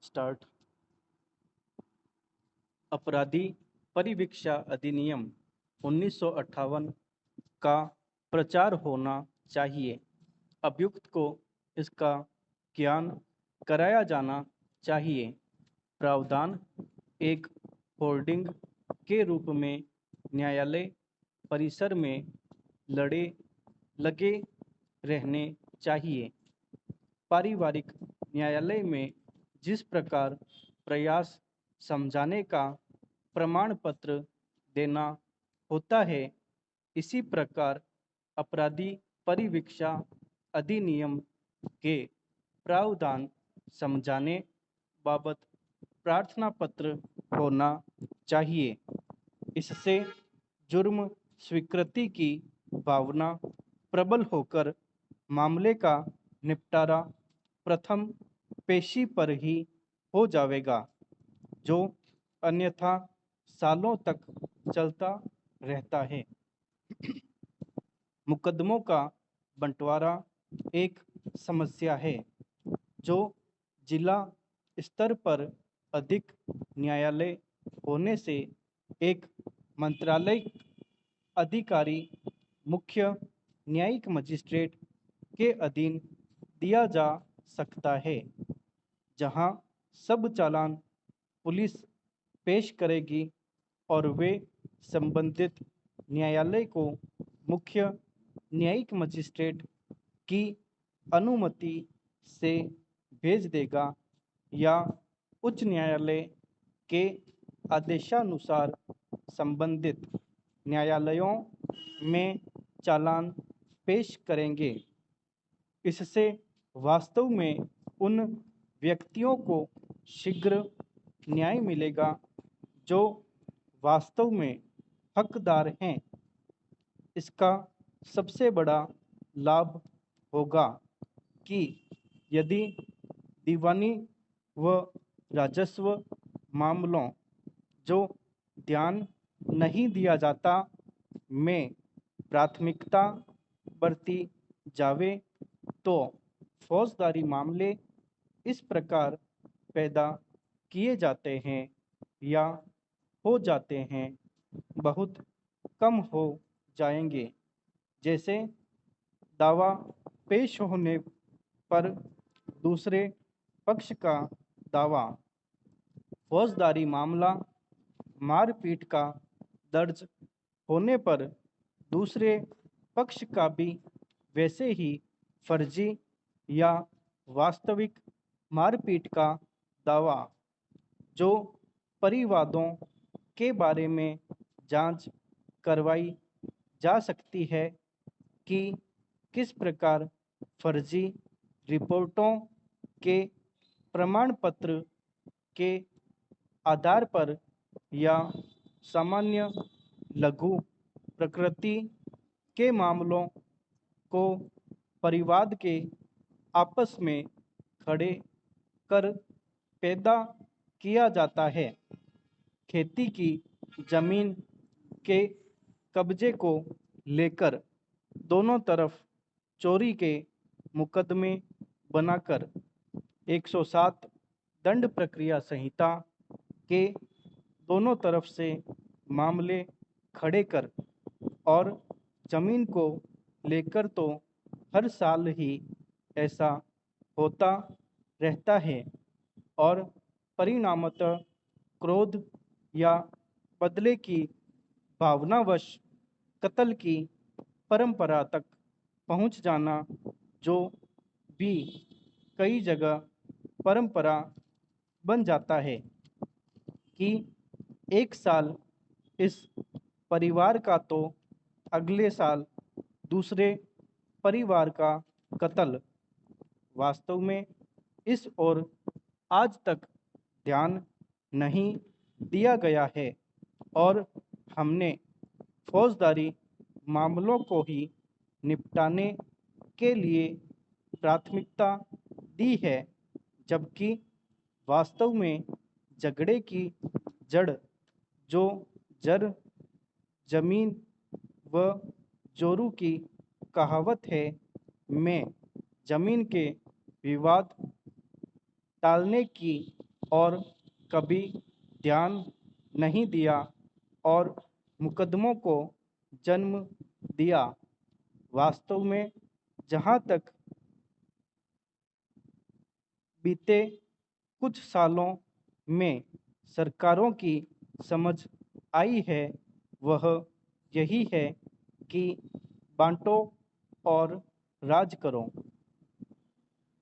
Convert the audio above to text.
Start. अपराधी परिवीक्षा अधिनियम 1958 का प्रचार होना चाहिए। अभियुक्त को इसका ज्ञान कराया जाना चाहिए। प्रावधान एक होर्डिंग के रूप में न्यायालय परिसर में लगे रहने चाहिए। पारिवारिक न्यायालय में जिस प्रकार प्रयास समझाने का प्रमाण पत्र देना होता है, इसी प्रकार अपराधी परिवीक्षा अधिनियम के प्रावधान समझाने बाबत प्रार्थना पत्र होना चाहिए। इससे जुर्म स्वीकृति की भावना प्रबल होकर मामले का निपटारा प्रथम पेशी पर ही हो जाएगा, जो अन्यथा सालों तक चलता रहता है। मुकदमों का बंटवारा एक समस्या है जो जिला स्तर पर अधिक न्यायालय होने से एक मंत्रालय अधिकारी मुख्य न्यायिक मजिस्ट्रेट के अधीन दिया जा सकता है, जहां सब चालान पुलिस पेश करेगी और वे संबंधित न्यायालय को मुख्य न्यायिक मजिस्ट्रेट की अनुमति से भेज देगा या उच्च न्यायालय के आदेशानुसार संबंधित न्यायालयों में चालान पेश करेंगे। इससे वास्तव में उन व्यक्तियों को शीघ्र न्याय मिलेगा जो वास्तव में हकदार हैं। इसका सबसे बड़ा लाभ होगा कि यदि दीवानी व राजस्व मामलों जो ध्यान नहीं दिया जाता में प्राथमिकता बरती जावे, तो फौजदारी मामले इस प्रकार पैदा किए जाते हैं या हो जाते हैं, बहुत कम हो जाएंगे। जैसे दावा पेश होने पर दूसरे पक्ष का दावा, फौजदारी मामला मारपीट का दर्ज होने पर दूसरे पक्ष का भी वैसे ही फर्जी या वास्तविक मारपीट का दावा, जो परिवादों के बारे में जांच करवाई जा सकती है कि किस प्रकार फर्जी रिपोर्टों के प्रमाण पत्र के आधार पर या सामान्य लघु प्रकृति के मामलों को परिवाद के आपस में खड़े कर पैदा किया जाता है। खेती की जमीन के कब्जे को लेकर दोनों तरफ चोरी के मुकदमे बनाकर 107 दंड प्रक्रिया संहिता के दोनों तरफ से मामले खड़े कर और जमीन को लेकर तो हर साल ही ऐसा होता रहता है और परिणामतः क्रोध या बदले की भावनावश कत्ल की परंपरा तक पहुंच जाना, जो भी कई जगह परंपरा बन जाता है कि एक साल इस परिवार का तो अगले साल दूसरे परिवार का कत्ल। वास्तव में इस ओर आज तक ध्यान नहीं दिया गया है और हमने फौजदारी मामलों को ही निपटाने के लिए प्राथमिकता दी है, जबकि वास्तव में झगड़े की जड़ जो जर जमीन व जोरू की कहावत है में जमीन के विवाद टालने की और कभी ध्यान नहीं दिया और मुकदमों को जन्म दिया। वास्तव में जहाँ तक बीते कुछ सालों में सरकारों की समझ आई है वह यही है कि बांटो और राज करो।